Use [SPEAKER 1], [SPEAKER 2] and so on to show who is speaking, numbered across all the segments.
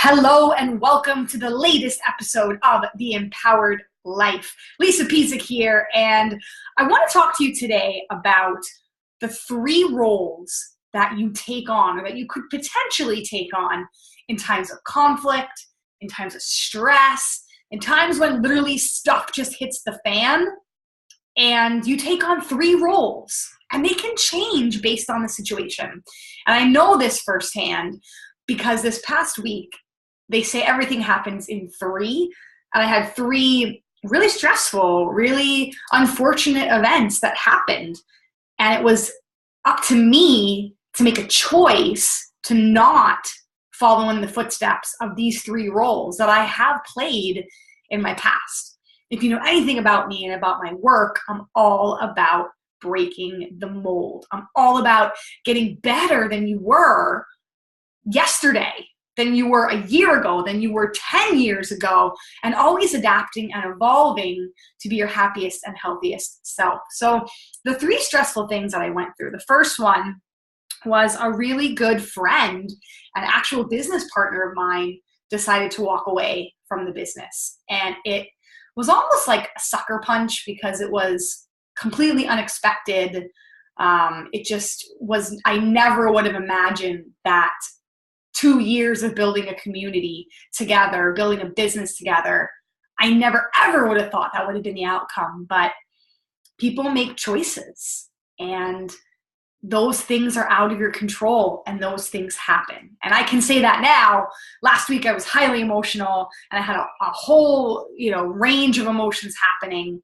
[SPEAKER 1] Hello and welcome to the latest episode of The Empowered Life. Lisa Pezik here, and I want to talk to you today about the 3 roles that you take on or that you could potentially take on in times of conflict, in times of stress, in times when literally stuff just hits the fan, and you take on 3 roles, and they can change based on the situation. And I know this firsthand because this past week, they say everything happens in 3, and I had 3 really stressful, really unfortunate events that happened. And it was up to me to make a choice to not follow in the footsteps of these 3 roles that I have played in my past. If you know anything about me and about my work, I'm all about breaking the mold. I'm all about getting better than you were yesterday, than you were a year ago, than you were 10 years ago, and always adapting and evolving to be your happiest and healthiest self. So the 3 stressful things that I went through, the first one was a really good friend, an actual business partner of mine, decided to walk away from the business. And it was almost like a sucker punch because it was completely unexpected. It just was, I never would have imagined that 2 years of building a community together, building a business together, I never ever would have thought that would have been the outcome. But people make choices, and those things are out of your control, and those things happen. And I can say that now. Last week I was highly emotional, and I had a whole range of emotions happening.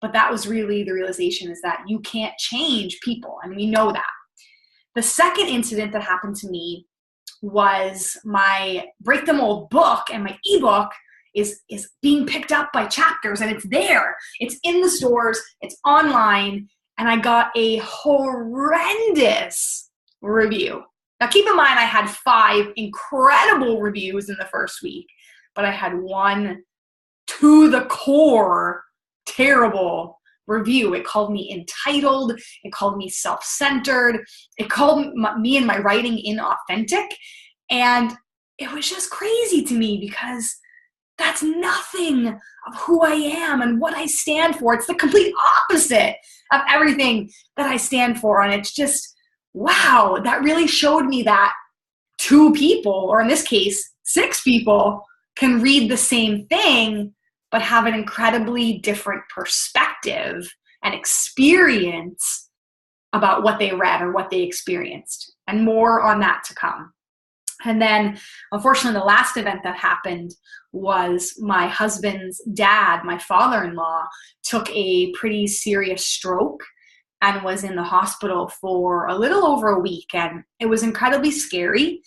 [SPEAKER 1] But that was really the realization, is that you can't change people, and we know that. The second incident that happened to me was my Break the Mold book, and my ebook is being picked up by Chapters, and it's there. It's in the stores. It's online, and I got a horrendous review. Now, keep in mind, I had 5 incredible reviews in the first week, but I had 1 to the core terrible review. It called me entitled. It called me self-centered. It called me and my writing inauthentic. And it was just crazy to me because that's nothing of who I am and what I stand for. It's the complete opposite of everything that I stand for. And it's just, wow, that really showed me that 2 people, or in this case, 6 people, can read the same thing but have an incredibly different perspective and experience about what they read or what they experienced. And more on that to come. And then, unfortunately, the last event that happened was my husband's dad, my father-in-law, took a pretty serious stroke and was in the hospital for a little over a week. And it was incredibly scary.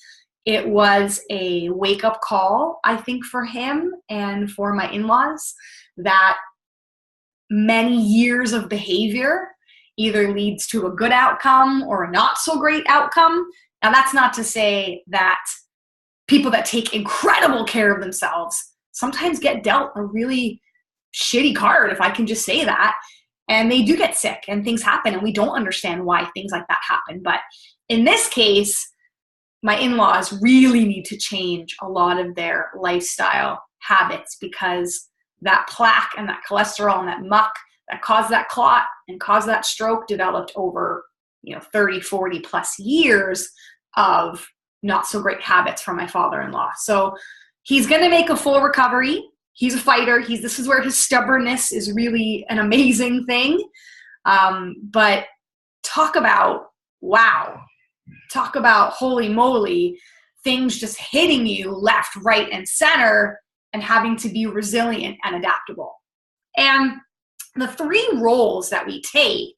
[SPEAKER 1] It was a wake-up call, I think, for him and for my in-laws, that many years of behavior either leads to a good outcome or a not so great outcome. Now, that's not to say that people that take incredible care of themselves sometimes get dealt a really shitty card, if I can just say that, and they do get sick and things happen, and we don't understand why things like that happen. But in this case, my in-laws really need to change a lot of their lifestyle habits, because that plaque and that cholesterol and that muck that caused that clot and caused that stroke developed over 30, 40 plus years of not so great habits from my father-in-law. So he's going to make a full recovery. He's a fighter. This is where his stubbornness is really an amazing thing. But talk about, wow. Talk about holy moly, things just hitting you left, right, and center, and having to be resilient and adaptable. And the 3 roles that we take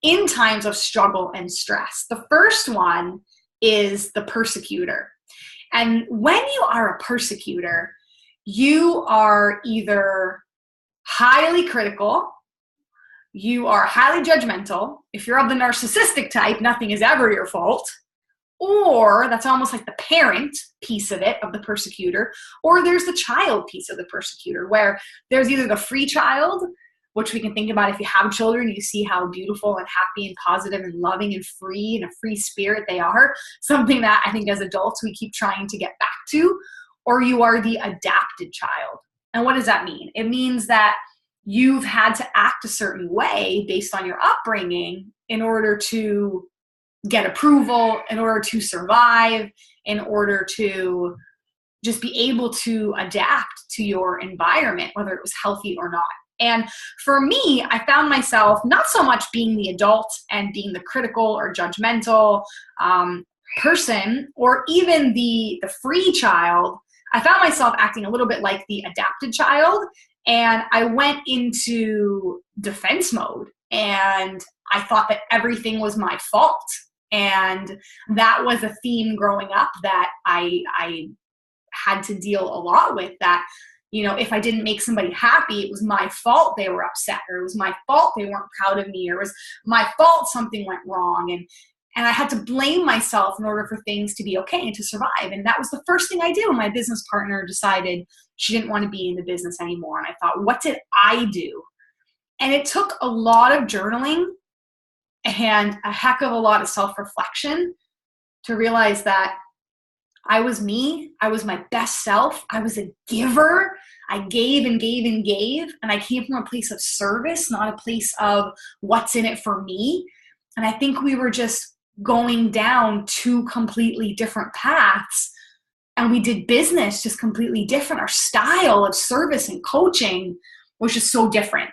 [SPEAKER 1] in times of struggle and stress. The first one is the persecutor. And when you are a persecutor, you are either highly critical, you are highly judgmental. If you're of the narcissistic type, nothing is ever your fault. Or that's almost like the parent piece of it, of the persecutor. Or there's the child piece of the persecutor, where there's either the free child, which we can think about if you have children, you see how beautiful and happy and positive and loving and free and a free spirit they are. Something that I think as adults we keep trying to get back to. or you are the adapted child. And what does that mean? It means that you've had to act a certain way based on your upbringing in order to get approval, in order to survive, in order to just be able to adapt to your environment, whether it was healthy or not. And for me, I found myself not so much being the adult and being the critical or judgmental person, or even the free child. I found myself acting a little bit like the adapted child, and I went into defense mode, and I thought that everything was my fault. And that was a theme growing up that I had to deal a lot with, that, you know, if I didn't make somebody happy, it was my fault they were upset, or it was my fault they weren't proud of me, or it was my fault something went wrong. And I had to blame myself in order for things to be okay and to survive. And that was the first thing I did when my business partner decided she didn't want to be in the business anymore. And I thought, what did I do? And it took a lot of journaling and a heck of a lot of self-reflection to realize that I was me. I was my best self. I was a giver. I gave and gave and gave. And I came from a place of service, not a place of what's in it for me. And I think we were just going down two completely different paths. And we did business just completely different. Our style of service and coaching was just so different.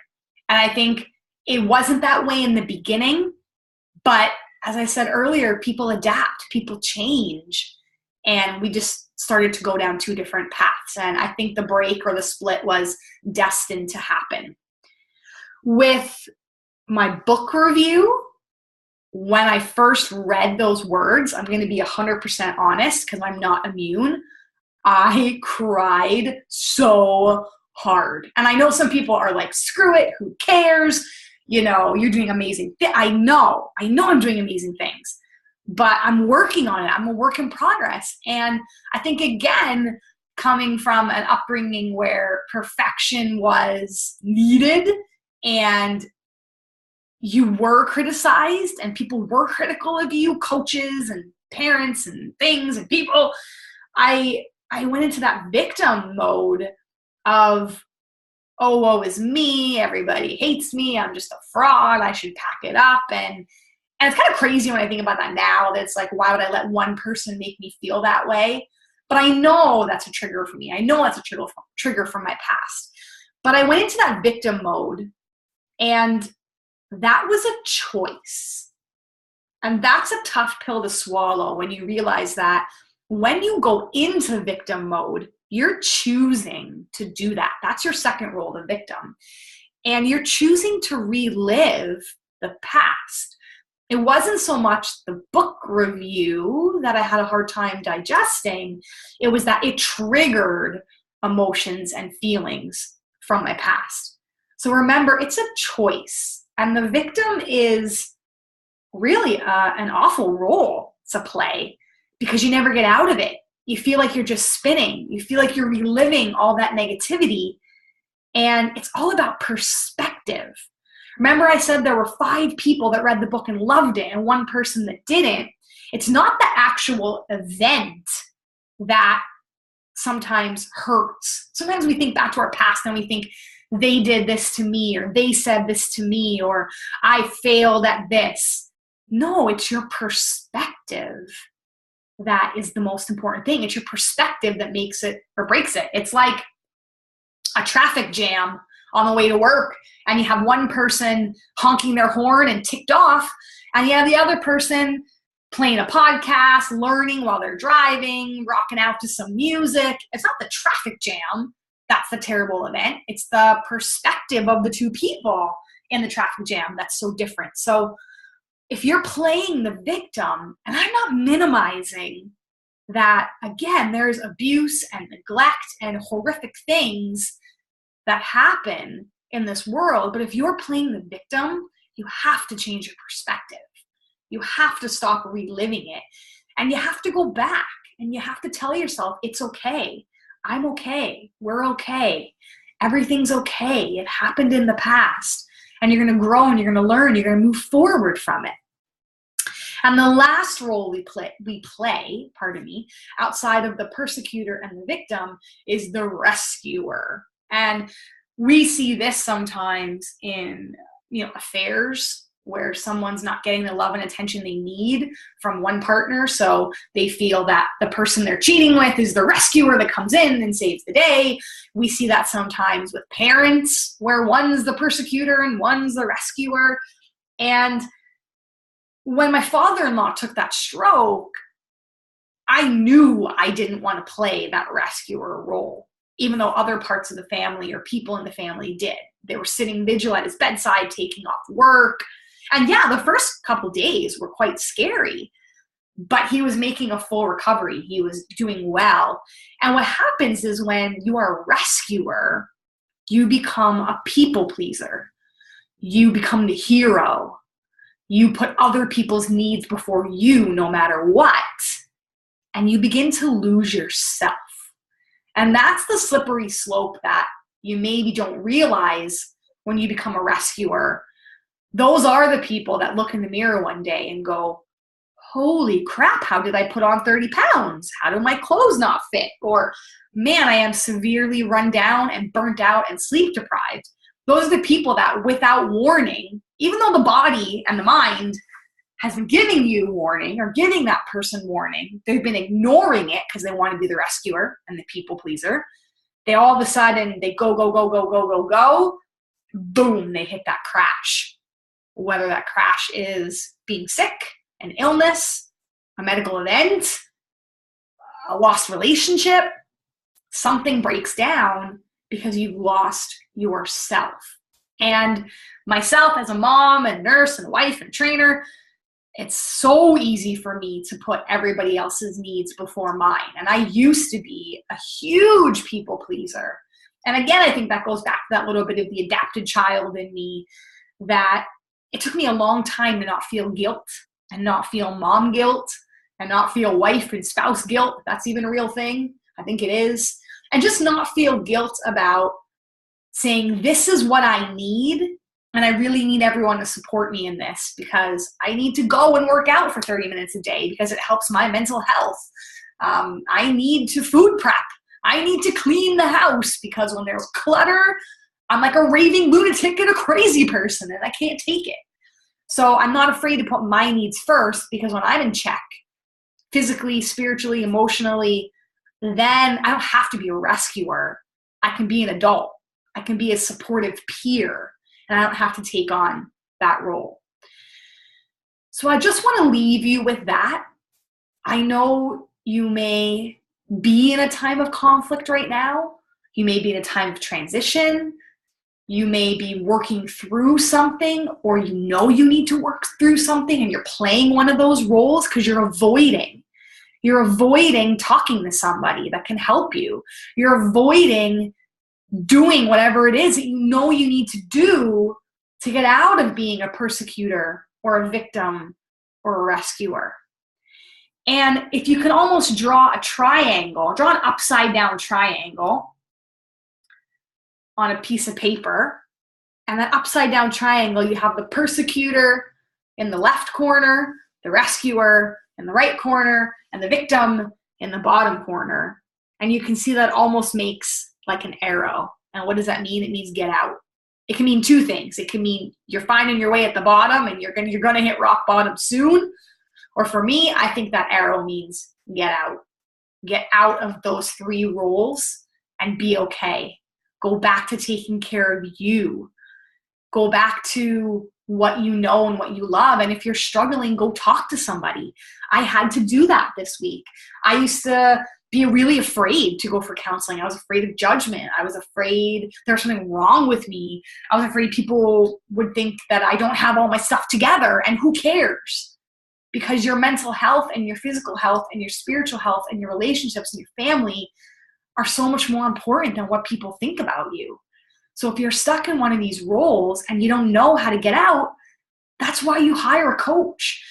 [SPEAKER 1] And I think it wasn't that way in the beginning. But as I said earlier, people adapt, people change. And we just started to go down two different paths. And I think the break or the split was destined to happen. With my book review, when I first read those words, I'm going to be 100% honest because I'm not immune. I cried so hard. And I know some people are like, screw it, who cares? You know, you're doing amazing things. I know I'm doing amazing things. But I'm working on it. I'm a work in progress. And I think, again, coming from an upbringing where perfection was needed and you were criticized and people were critical of you, coaches and parents and things and people, I went into that victim mode of, oh, woe is me. Everybody hates me. I'm just a fraud. I should pack it up. And it's kind of crazy when I think about that now, that it's like, why would I let one person make me feel that way? But I know that's a trigger for me. I know that's a trigger from my past. But I went into that victim mode, and that was a choice. And that's a tough pill to swallow when you realize that when you go into victim mode, you're choosing to do that. That's your second role, the victim. And you're choosing to relive the past. It wasn't so much the book review that I had a hard time digesting. It was that it triggered emotions and feelings from my past. So remember, it's a choice. And the victim is really an awful role to play because you never get out of it. You feel like you're just spinning. You feel like you're reliving all that negativity. And it's all about perspective. Remember I said there were 5 people that read the book and loved it and 1 person that didn't. It's not the actual event that sometimes hurts. Sometimes we think back to our past and we think they did this to me, or they said this to me, or I failed at this. No, it's your perspective that is the most important thing. It's your perspective that makes it or breaks it. It's like a traffic jam on the way to work, and you have one person honking their horn and ticked off, and you have the other person playing a podcast, learning while they're driving, rocking out to some music. It's not the traffic jam that's the terrible event. It's the perspective of the 2 people in the traffic jam that's so different. So if you're playing the victim, and I'm not minimizing that, again, there's abuse and neglect and horrific things that happen in this world. But if you're playing the victim, you have to change your perspective. You have to stop reliving it. And you have to go back and you have to tell yourself, it's okay. I'm okay. We're okay. Everything's okay. It happened in the past. And you're going to grow and you're going to learn. You're going to move forward from it. And the last role we play, outside of the persecutor and the victim is the rescuer. And we see this sometimes in, affairs where someone's not getting the love and attention they need from one partner. So they feel that the person they're cheating with is the rescuer that comes in and saves the day. We see that sometimes with parents where one's the persecutor and one's the rescuer. And when my father-in-law took that stroke, I knew I didn't want to play that rescuer role, even though other parts of the family or people in the family did. They were sitting vigil at his bedside, taking off work. And yeah, the first couple days were quite scary, but he was making a full recovery. He was doing well. And what happens is when you are a rescuer, you become a people pleaser. You become the hero. You put other people's needs before you, no matter what. And you begin to lose yourself. And that's the slippery slope that you maybe don't realize when you become a rescuer. Those are the people that look in the mirror one day and go, holy crap, how did I put on 30 pounds? How do my clothes not fit? Or, man, I am severely run down and burnt out and sleep deprived. Those are the people that, without warning, even though the body and the mind has been giving you warning or giving that person warning, they've been ignoring it because they want to be the rescuer and the people pleaser. They all of a sudden, they go, boom, they hit that crash. Whether that crash is being sick, an illness, a medical event, a lost relationship, something breaks down because you've lost yourself. And myself as a mom and nurse and wife and trainer, it's so easy for me to put everybody else's needs before mine. And I used to be a huge people pleaser. And again, I think that goes back to that little bit of the adapted child in me, that it took me a long time to not feel guilt and not feel mom guilt and not feel wife and spouse guilt. If that's even a real thing. I think it is. And just not feel guilt about saying, this is what I need. And I really need everyone to support me in this because I need to go and work out for 30 minutes a day because it helps my mental health. I need to food prep. I need to clean the house because when there's clutter, I'm like a raving lunatic and a crazy person and I can't take it. So I'm not afraid to put my needs first because when I'm in check, physically, spiritually, emotionally, then I don't have to be a rescuer. I can be an adult. I can be a supportive peer and I don't have to take on that role. So I just want to leave you with that. I know you may be in a time of conflict right now. You may be in a time of transition. You may be working through something, or you know you need to work through something and you're playing one of those roles because you're avoiding. You're avoiding talking to somebody that can help you. You're avoiding doing whatever it is that you know you need to do to get out of being a persecutor or a victim or a rescuer. And if you can almost draw a triangle, draw an upside down triangle on a piece of paper, and that upside down triangle, you have the persecutor in the left corner, the rescuer in the right corner, and the victim in the bottom corner. And you can see that almost makes like an arrow. And what does that mean? It means get out. It can mean two things. It can mean you're finding your way at the bottom and you're gonna hit rock bottom soon. Or for me, I think that arrow means get out. Get out of those three roles and be okay. Go back to taking care of you. Go back to what you know and what you love. And if you're struggling, go talk to somebody. I had to do that this week. I used to be really afraid to go for counseling. I was afraid of judgment. I was afraid there was something wrong with me. I was afraid people would think that I don't have all my stuff together, and who cares? Because your mental health and your physical health and your spiritual health and your relationships and your family are so much more important than what people think about you. So if you're stuck in one of these roles and you don't know how to get out, that's why you hire a coach.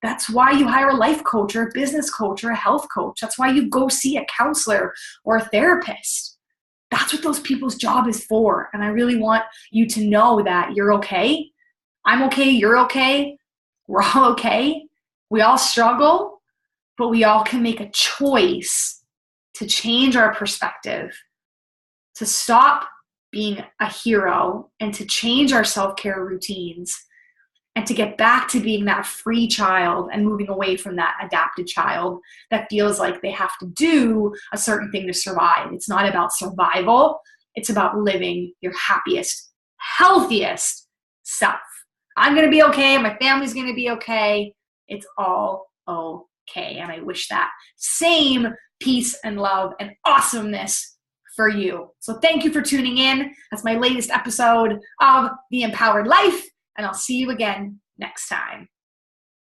[SPEAKER 1] That's why you hire a life coach or a business coach or a health coach. That's why you go see a counselor or a therapist. That's what those people's job is for. And I really want you to know that you're okay. I'm okay. You're okay. We're all okay. We all struggle, but we all can make a choice to change our perspective, to stop being a hero and to change our self-care routines and to get back to being that free child and moving away from that adapted child that feels like they have to do a certain thing to survive. It's not about survival. It's about living your happiest, healthiest self. I'm going to be okay. My family's going to be okay. It's all okay. And I wish that same peace and love and awesomeness for you. So thank you for tuning in. That's my latest episode of The Empowered Life, and I'll see you again next time.